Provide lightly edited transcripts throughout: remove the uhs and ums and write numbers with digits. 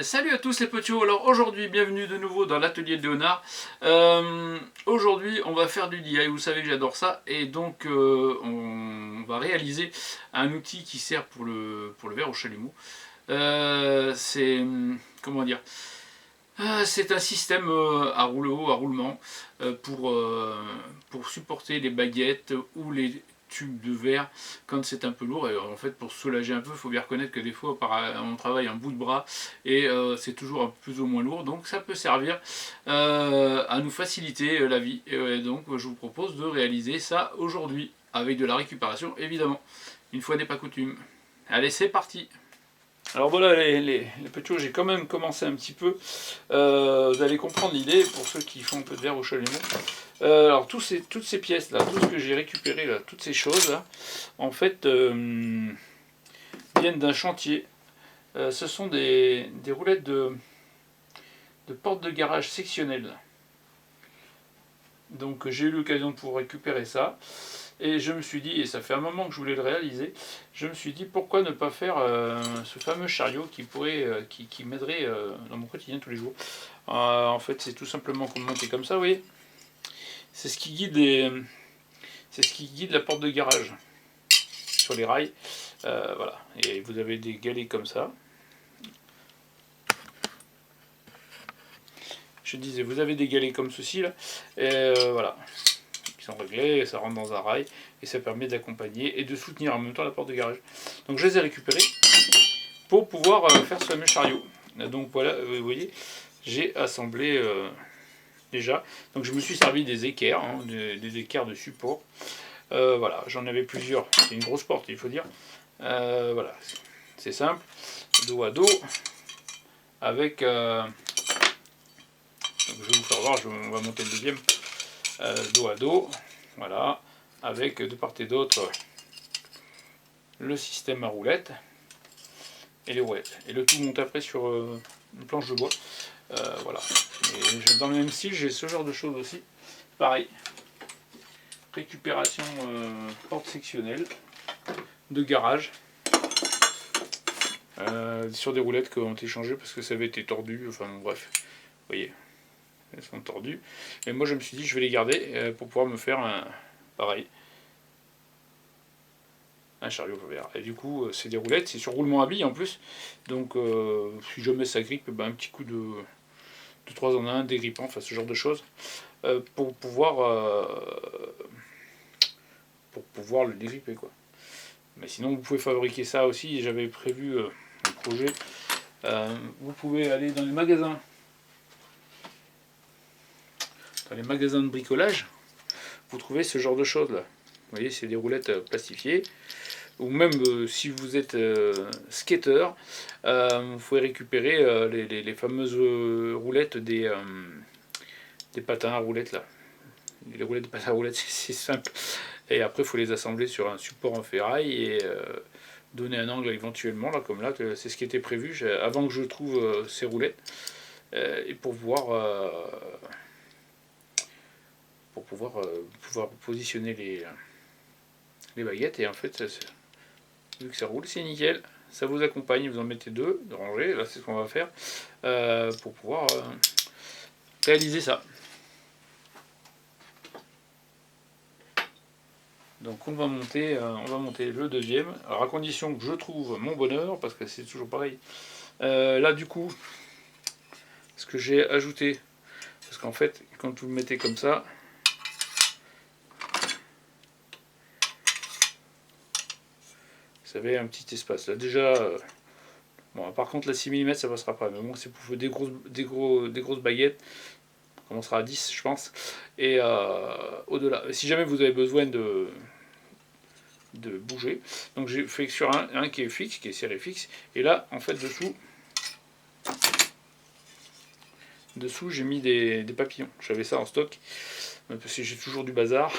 Salut à tous les petits. Alors aujourd'hui, bienvenue de nouveau dans l'atelier de Léonard. Aujourd'hui, on va faire du DIY, vous savez que j'adore ça, et donc on va réaliser un outil qui sert pour le verre au chalumeau. C'est, comment dire, c'est un système à rouleau, à roulement, pour supporter les baguettes ou les tubes de verre quand c'est un peu lourd. Et en fait, pour se soulager un peu, il faut bien reconnaître que des fois on travaille en bout de bras et c'est toujours un plus ou moins lourd, donc ça peut servir à nous faciliter la vie. Et donc je vous propose de réaliser ça aujourd'hui avec de la récupération, évidemment, une fois n'est pas coutume. Allez, c'est parti. Alors voilà les petits, j'ai quand même commencé un petit peu. Vous allez comprendre l'idée pour ceux qui font un peu de verre au chalumeau. Alors toutes ces pièces là, tout ce que j'ai récupéré là, toutes ces choses là, en fait viennent d'un chantier. Ce sont des roulettes de porte de garage sectionnelles. Donc j'ai eu l'occasion de pouvoir récupérer ça. Et je me suis dit, et ça fait un moment que je voulais le réaliser, je me suis dit pourquoi ne pas faire ce fameux chariot qui m'aiderait dans mon quotidien tous les jours. En fait, c'est tout simplement qu'on monter comme ça, vous voyez. C'est ce qui guide la porte de garage sur les rails. Voilà. Et vous avez des galets comme ça. Je disais, vous avez des galets comme ceci là. Et voilà. Réglés, ça rentre dans un rail et ça permet d'accompagner et de soutenir en même temps la porte de garage. Donc je les ai récupérés pour pouvoir faire ce fameux chariot. Donc voilà, vous voyez, j'ai assemblé déjà. Donc je me suis servi des équerres, hein, des équerres de support. Voilà, j'en avais plusieurs. C'est une grosse porte, il faut dire. Voilà, c'est simple, dos à dos, avec. Donc je vais vous faire voir, on va monter le deuxième. Dos à dos, voilà, avec de part et d'autre le système à roulettes et les roulettes. Et le tout monte après sur une planche de bois. Voilà. Et dans le même style, j'ai ce genre de choses aussi. Pareil. Récupération porte sectionnelle de garage. Sur des roulettes qui ont été changées parce que ça avait été tordu. Enfin bref, vous voyez. Elles sont tordues. Et moi je me suis dit je vais les garder pour pouvoir me faire pareil. Un chariot verre. Et du coup c'est des roulettes, c'est sur roulement à billes en plus. Donc si jamais ça grippe, ben, un petit coup de 3 en 1, dégrippant, enfin ce genre de choses. Pour pouvoir le dégripper quoi. Mais sinon vous pouvez fabriquer ça aussi, j'avais prévu un projet. Vous pouvez aller dans les magasins. Dans les magasins de bricolage, vous trouvez ce genre de choses là. Vous voyez, c'est des roulettes plastifiées. Ou même si vous êtes skater, vous pouvez récupérer les fameuses roulettes des patins à roulettes là. Les roulettes de patins à roulettes, c'est simple. Et après, il faut les assembler sur un support en ferraille et donner un angle éventuellement, là, comme là, c'est ce qui était prévu avant que je trouve ces roulettes. Et pour pouvoir positionner les baguettes. Et en fait, vu que ça roule, c'est nickel. Ça vous accompagne, vous en mettez deux, de rangée, là c'est ce qu'on va faire, pour pouvoir réaliser ça. Donc on va monter le deuxième, alors à condition que je trouve mon bonheur, parce que c'est toujours pareil. Là du coup, ce que j'ai ajouté, parce qu'en fait, quand vous le mettez comme ça, vous avez un petit espace. Là déjà, bon, par contre la 6 mm ça passera pas, mais bon c'est pour des grosses baguettes. On commencera à 10 je pense. Et au-delà, si jamais vous avez besoin de bouger, donc j'ai fait sur un qui est fixe, qui est serré fixe, et là en fait dessous j'ai mis des papillons. J'avais ça en stock parce que j'ai toujours du bazar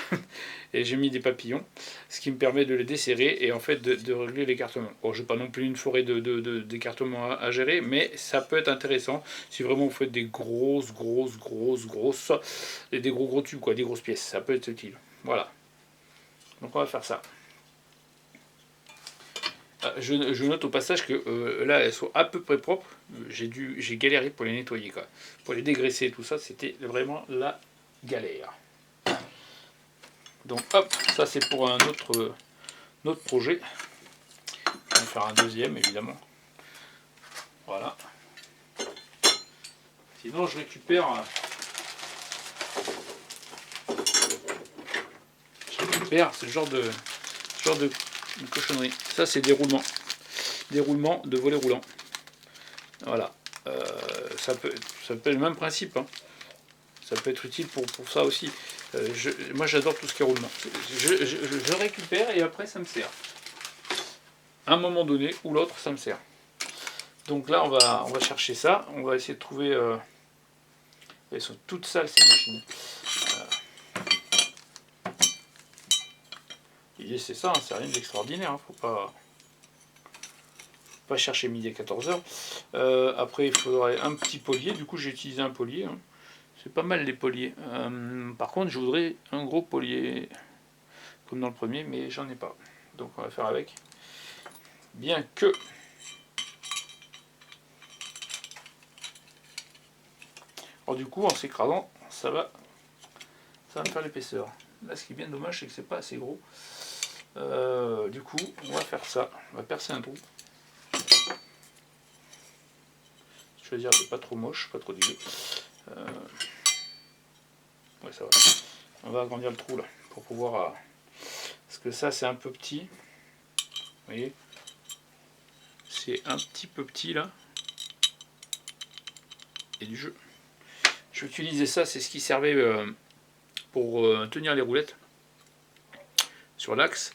et j'ai mis des papillons, ce qui me permet de les desserrer et en fait de régler l'écartement. Bon, j'ai pas non plus une forêt d'écartement à gérer, mais ça peut être intéressant si vraiment vous faites des grosses et des gros tubes quoi, des grosses pièces, ça peut être utile. Voilà. Donc on va faire ça. Je note au passage que là, elles sont à peu près propres. J'ai galéré pour les nettoyer, quoi. Pour les dégraisser et tout ça, c'était vraiment la galère. Donc hop, ça c'est pour un autre projet. On va faire un deuxième, évidemment. Voilà. Sinon, je récupère ce genre de cochonnerie. Ça, c'est des roulements. Des roulements de volets roulants. Voilà. Ça peut être le même principe. Hein. Ça peut être utile pour ça aussi. Moi, j'adore tout ce qui est roulement. Je récupère et après, ça me sert. À un moment donné ou l'autre, ça me sert. Donc là, on va chercher ça. On va essayer de trouver... elles sont toutes sales, ces machines. L'idée, c'est ça. Hein, c'est rien d'extraordinaire. Hein, faut pas chercher midi à 14h. Après, il faudrait un petit polier. Du coup, j'ai utilisé un polier. Hein. C'est pas mal les poliers. Par contre, je voudrais un gros polier comme dans le premier, mais j'en ai pas. Donc on va faire avec. Bien que... Alors du coup, en s'écrasant, ça va me faire l'épaisseur. Là, ce qui est bien dommage, c'est que c'est pas assez gros. Du coup, on va faire ça. On va percer un trou. Choisir de pas trop moche, pas trop dégueu. Ouais, ça va. On va agrandir le trou là pour pouvoir. Parce que ça, c'est un peu petit. Vous voyez, c'est un petit peu petit là. Et du jeu. Je vais utiliser ça, c'est ce qui servait pour tenir les roulettes sur l'axe.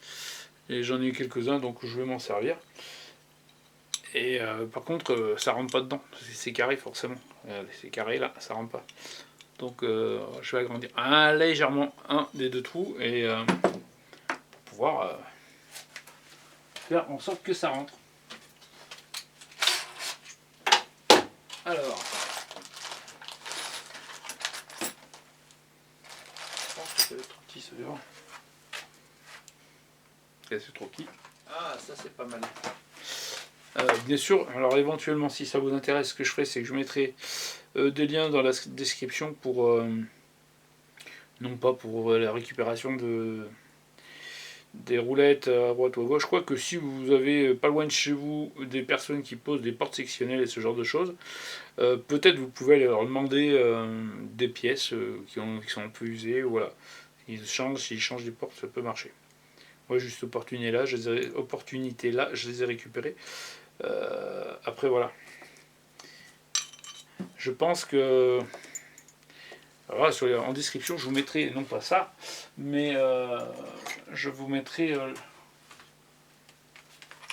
Et j'en ai eu quelques-uns, donc je vais m'en servir. Et par contre, ça rentre pas dedans. C'est carré forcément. C'est carré là, ça rentre pas. Donc je vais agrandir légèrement un des deux trous et pour pouvoir faire en sorte que ça rentre. Alors, je pense que ça va être trop petit celui-là. C'est trop petit. Ah, ça c'est pas mal. Bien sûr, alors éventuellement si ça vous intéresse, ce que je ferai c'est que je mettrai des liens dans la description pour non pas pour la récupération des roulettes à droite ou à gauche. Je crois que si vous avez pas loin de chez vous des personnes qui posent des portes sectionnelles et ce genre de choses, peut-être vous pouvez leur demander des pièces qui sont un peu usées. Voilà. S'ils changent des portes, ça peut marcher. Moi, juste opportunité là, je les ai récupérées. Après, voilà. Je pense que... Alors là, en description, je vous mettrai, non pas ça, mais je vous mettrai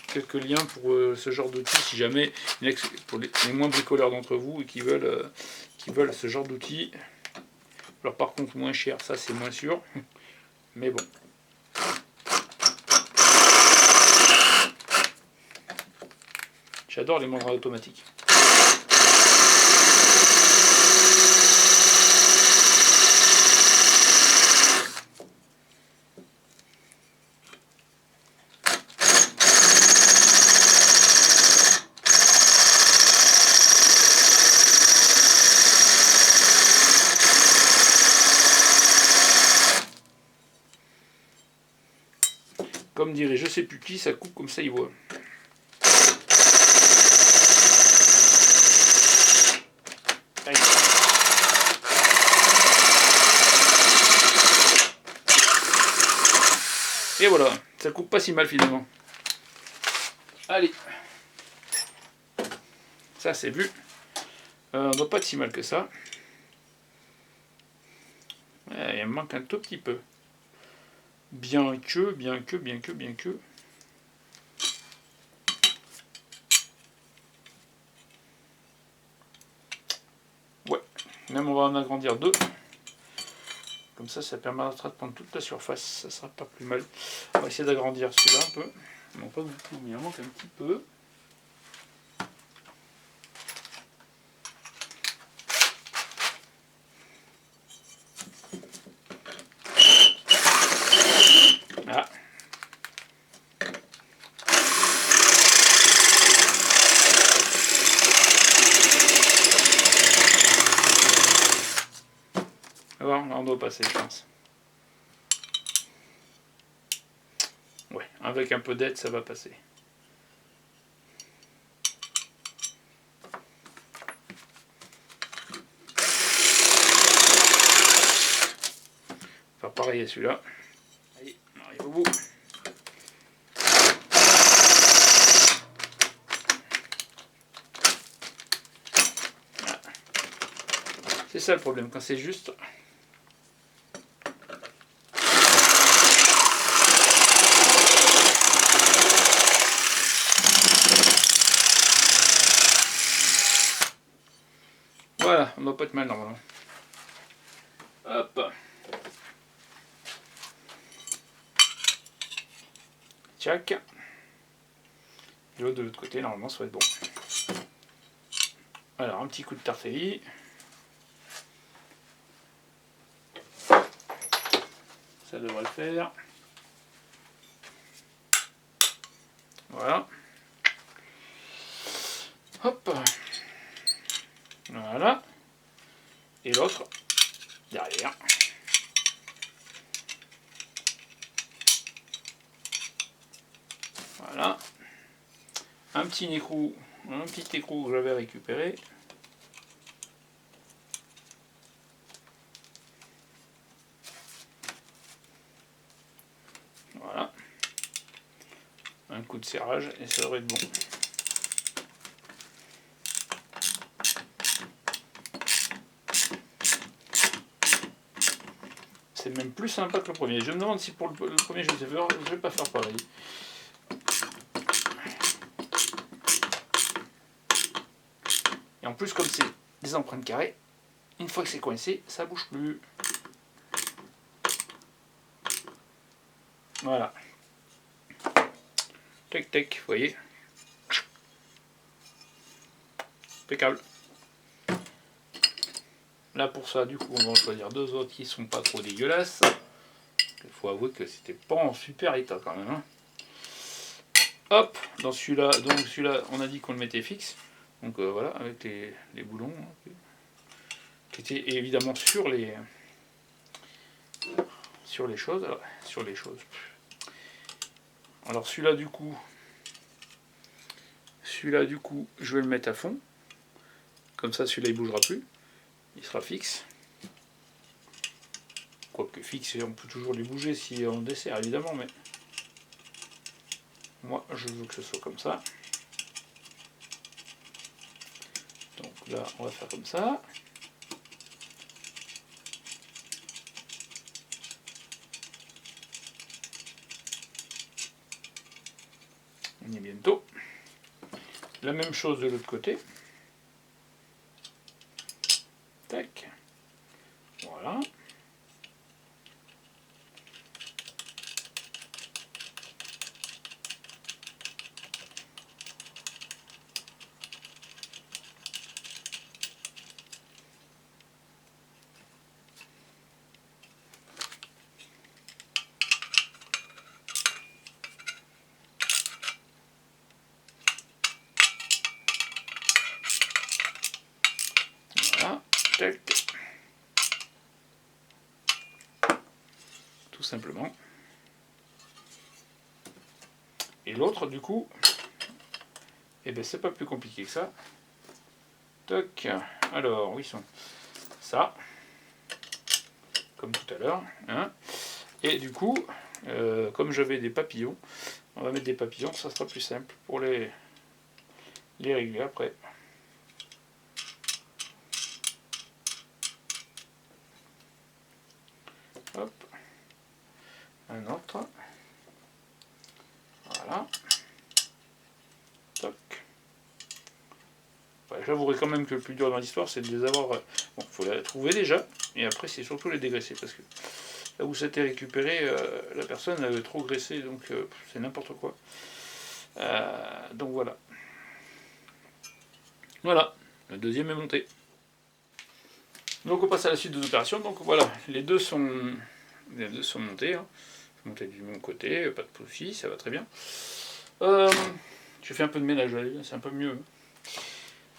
quelques liens pour ce genre d'outils, si jamais, pour les moins bricoleurs d'entre vous et qui veulent ce genre d'outils. Alors par contre, moins cher, ça c'est moins sûr, mais bon. J'adore les mandats automatiques. Comme dirait je sais plus qui, ça coupe comme ça il voit. Et voilà, ça coupe pas si mal finalement. Allez. Ça c'est vu. On ne doit pas être si mal que ça. Il me manque un tout petit peu. Bien que. Ouais, même on va en agrandir deux. Comme ça permettra de prendre toute la surface. Ça sera pas plus mal. On va essayer d'agrandir celui-là un peu. Non, pas beaucoup, mais il en manque un petit peu. voir, là on doit passer, je pense. Ouais, avec un peu d'aide, ça va passer. Faire pareil à celui-là. Allez, on arrive au bout. Voilà. C'est ça le problème, quand c'est juste. Voilà, on doit pas être mal normalement. Hop. Tchac. Et l'autre de l'autre côté, normalement, ça va être bon. Alors, un petit coup de tartelli. Ça devrait le faire. Voilà. Hop. Voilà. Et l'autre derrière. Voilà. Un petit écrou que j'avais récupéré. Voilà. Un coup de serrage et ça devrait être bon. C'est même plus sympa que le premier. Je me demande si pour le premier je vais pas faire pareil. Et en plus, comme c'est des empreintes carrées, une fois que c'est coincé, ça bouge plus. Voilà. Tac tac, vous voyez. Impeccable. Là pour ça, du coup, on va en choisir deux autres qui sont pas trop dégueulasses. Il faut avouer que c'était pas en super état quand même. Hein. Hop, dans celui-là, donc celui-là, on a dit qu'on le mettait fixe. Donc voilà, avec les boulons hein, qui étaient évidemment sur les choses. Alors celui-là du coup, je vais le mettre à fond. Comme ça, celui-là il bougera plus. Il sera fixe. Quoique fixe, on peut toujours les bouger si on dessert évidemment, mais moi je veux que ce soit comme ça. Donc là, on va faire comme ça. On y est bientôt. La même chose de l'autre côté. Tac. Voilà. Voilà. Tac. Tout simplement. Et l'autre, du coup, eh ben c'est pas plus compliqué que ça. Toc. Alors, où ils sont? Ça. Comme tout à l'heure. Hein. Et du coup, comme j'avais des papillons, on va mettre des papillons, ça sera plus simple pour les régler après. Hop. Un autre. Voilà. Toc. Ouais, j'avouerai quand même que le plus dur dans l'histoire, c'est de les avoir... Bon, il faut les trouver déjà, et après, c'est surtout les dégraisser, parce que là où ça a été récupéré, la personne avait trop graissé, donc c'est n'importe quoi. Donc voilà. Voilà, le deuxième est monté. Donc on passe à la suite des opérations. Donc voilà, les deux sont montés. Hein. Montés du bon côté, pas de soucis, ça va très bien. Je fais un peu de ménage, c'est un peu mieux.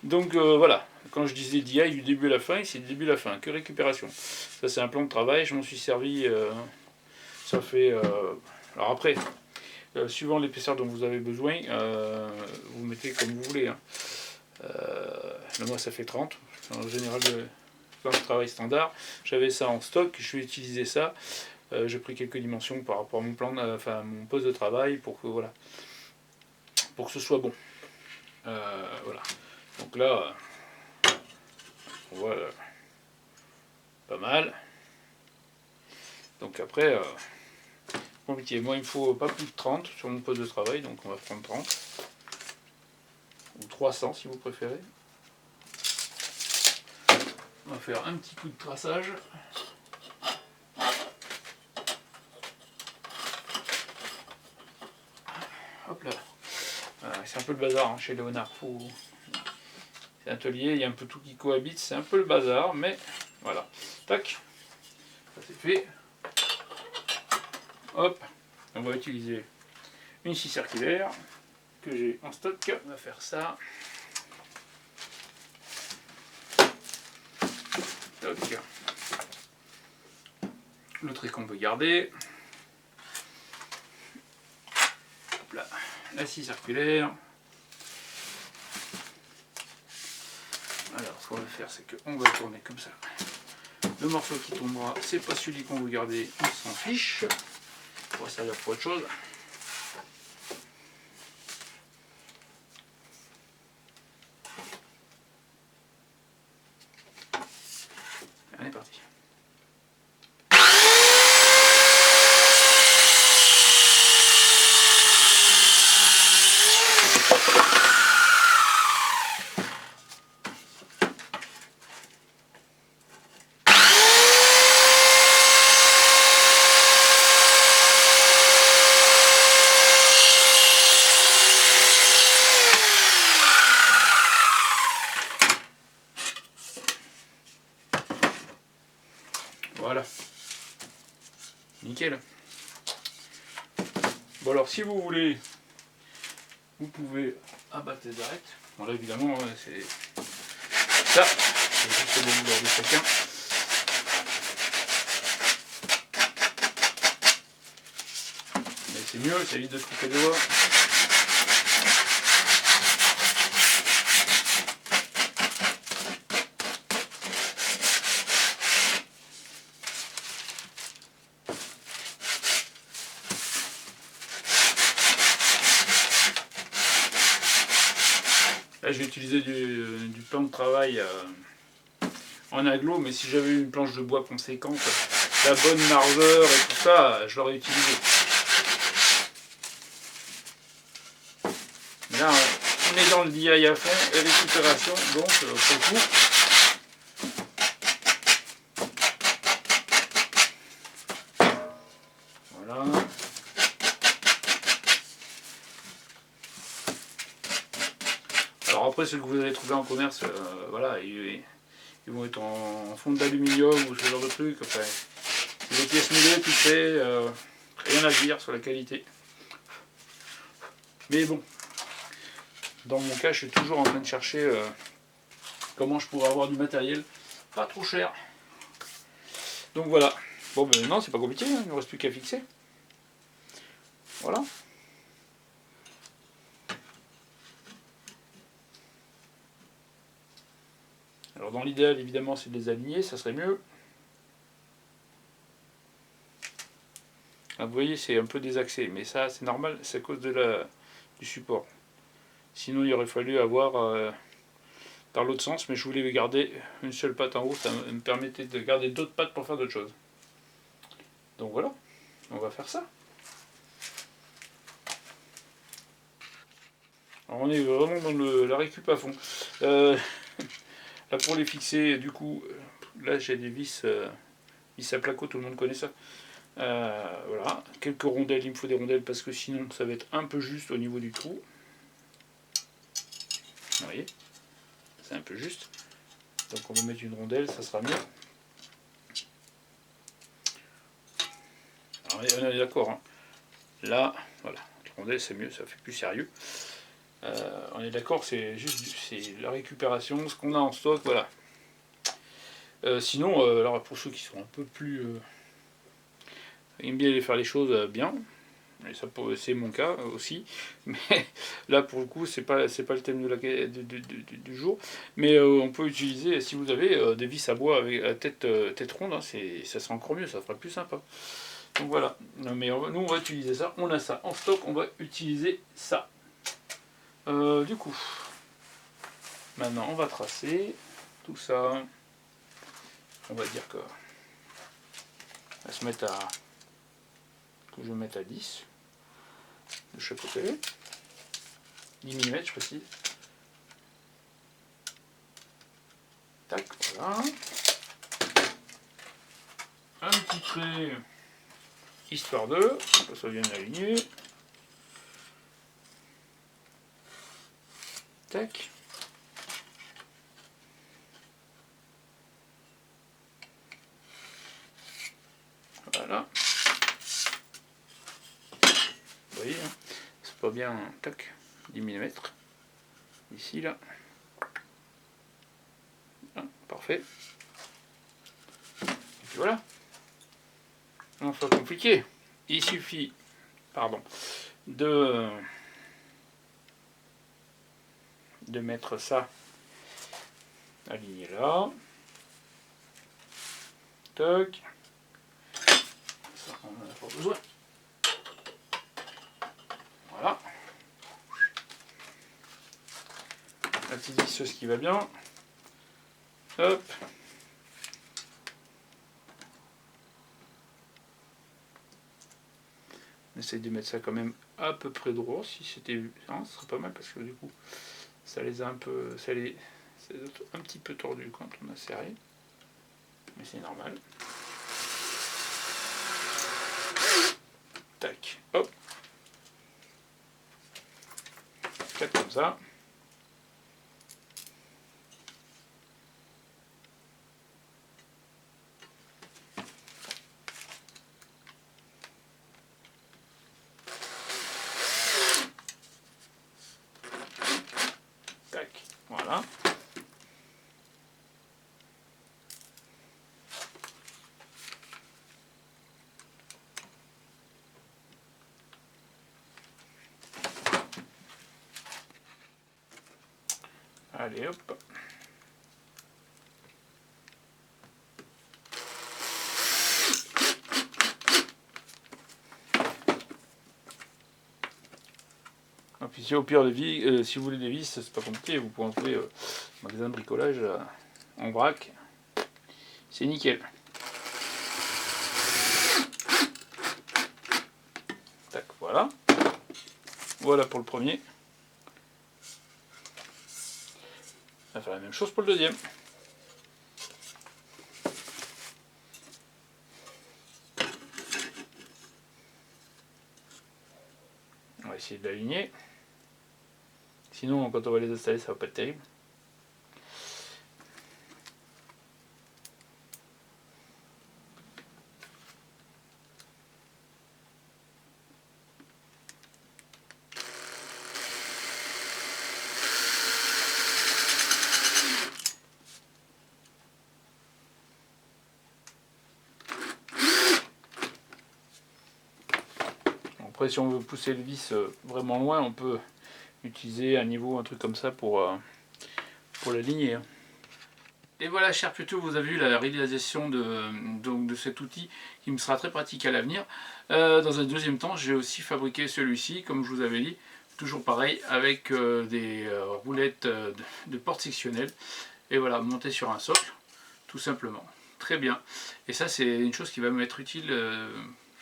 Donc voilà, quand je disais DI du début à la fin, c'est du début à la fin, que récupération. Ça c'est un plan de travail, je m'en suis servi, ça fait... alors après, suivant l'épaisseur dont vous avez besoin, vous mettez comme vous voulez. Hein. Moi ça fait 30, en général le plan de travail standard. J'avais ça en stock, je vais utiliser ça. J'ai pris quelques dimensions par rapport à mon plan, mon poste de travail pour que voilà, pour que ce soit bon. Voilà. Donc là, on voit pas mal. Donc après, compliqué. Moi, il me faut pas plus de 30 sur mon poste de travail, donc on va prendre 30 ou 300 si vous préférez. On va faire un petit coup de traçage. Hop là. C'est un peu le bazar hein, chez Léonard. C'est un atelier, il y a un peu tout qui cohabite, c'est un peu le bazar, mais voilà. Tac, ça c'est fait. Hop, on va utiliser une scie circulaire que j'ai en stock. On va faire ça. Toc. Le trait qu'on veut garder. Hop là, la scie circulaire. Alors, ce qu'on va faire, c'est qu'on va tourner comme ça. Le morceau qui tombera, c'est pas celui qu'on veut garder, on s'en fiche. On va servir pour autre chose. On est parti. Voilà. Nickel. Bon alors si vous voulez, vous pouvez abattre les arêtes. Bon là évidemment c'est ça, c'est juste le vouloir de chacun. Mais c'est mieux, ça évite de se couper les doigts. Là, je vais utiliser du plan de travail en aglo, mais si j'avais une planche de bois conséquente, la bonne largeur et tout ça, je l'aurais utilisé. Mais là, on est dans le DI à fond et récupération, donc pour le coup. Voilà. Alors après, ceux que vous allez trouver en commerce, voilà, ils vont être en fonte d'aluminium ou ce genre de truc. Enfin, c'est des pièces moulées, tout fait, rien à dire sur la qualité. Mais bon, dans mon cas, je suis toujours en train de chercher comment je pourrais avoir du matériel pas trop cher. Donc voilà. Bon, ben non, c'est pas compliqué, hein, il ne reste plus qu'à fixer. Voilà. Alors dans l'idéal, évidemment, c'est de les aligner, ça serait mieux. Ah, vous voyez, c'est un peu désaxé, mais ça, c'est normal, c'est à cause du support. Sinon, il aurait fallu avoir dans l'autre sens, mais je voulais garder une seule patte en haut, ça me permettait de garder d'autres pattes pour faire d'autres choses. Donc voilà, on va faire ça. Alors on est vraiment dans la récup à fond. Là pour les fixer, du coup, là j'ai des vis à placo, tout le monde connaît ça. Voilà, quelques rondelles, il me faut des rondelles parce que sinon ça va être un peu juste au niveau du trou. Vous voyez, c'est un peu juste. Donc on va mettre une rondelle, ça sera mieux. Alors on est d'accord, hein. Là, voilà, la rondelle c'est mieux, ça fait plus sérieux. On est d'accord, c'est juste c'est la récupération, ce qu'on a en stock, voilà. Sinon, alors pour ceux qui sont un peu plus... aiment bien faire les choses bien, et ça c'est mon cas aussi, mais là pour le coup c'est pas le thème du jour, mais on peut utiliser, si vous avez des vis à bois avec tête ronde, hein, ça sera encore mieux, ça fera plus sympa. Donc voilà, non, mais nous on va utiliser ça, on a ça en stock, on va utiliser ça. Du coup, maintenant on va tracer tout ça, on va dire que on va se mettre à, que je vais mettre à 10 de chaque côté, 10 mm je précise. Tac, voilà. Un petit trait, histoire de, que ça soit bien aligné. Tac. Voilà. Vous voyez, hein, c'est pas bien, tac, 10 mm. Ici, là. Ah, parfait. Et puis voilà. Non, c'est pas compliqué. Il suffit, pardon, de mettre ça aligné là. Toc. Ça, on n'en a pas besoin. Voilà. La petite visseuse qui va bien. Hop. On essaye de mettre ça quand même à peu près droit. Si c'était... Non, ce serait pas mal parce que du coup, ça les a un peu... c'est un petit peu tordu quand on a serré. Mais c'est normal. Tac. Hop. 4 comme ça. Tac. Voilà. Allez, hop. Et puis si au pire si vous voulez des vis, c'est pas compliqué, vous pouvez en trouver magasin de bricolage en vrac. C'est nickel. Tac, voilà. Voilà pour le premier. On va faire la même chose pour le deuxième. On va essayer de l'aligner. Sinon, quand on va les installer, ça va pas être terrible. Après, si on veut pousser le vis vraiment loin, on peut utiliser un niveau, un truc comme ça pour l'aligner. Et voilà, chers Puto, vous avez vu la réalisation de cet outil qui me sera très pratique à l'avenir. Dans un deuxième temps, j'ai aussi fabriqué celui-ci, comme je vous avais dit, toujours pareil, avec des roulettes de porte sectionnelle. Et voilà, monté sur un socle, tout simplement. Très bien. Et ça, c'est une chose qui va m'être utile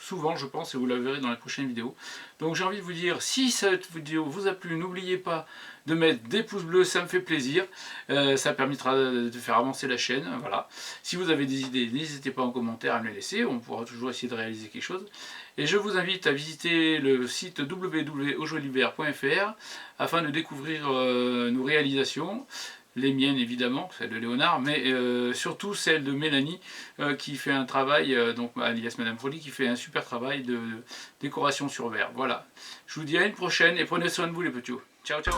souvent, je pense, et vous la verrez dans la prochaine vidéo. Donc j'ai envie de vous dire, si cette vidéo vous a plu, n'oubliez pas de mettre des pouces bleus, ça me fait plaisir. Ça permettra de faire avancer la chaîne. Voilà. Si vous avez des idées, n'hésitez pas en commentaire à me les laisser. On pourra toujours essayer de réaliser quelque chose. Et je vous invite à visiter le site www.aujolyvert.fr afin de découvrir nos réalisations. les miennes évidemment, celle de Léonard, mais surtout celle de Mélanie qui fait un travail, donc alias Madame Folie, qui fait un super travail de décoration sur verre. Voilà, je vous dis à une prochaine et prenez soin de vous les petits. Ciao ciao.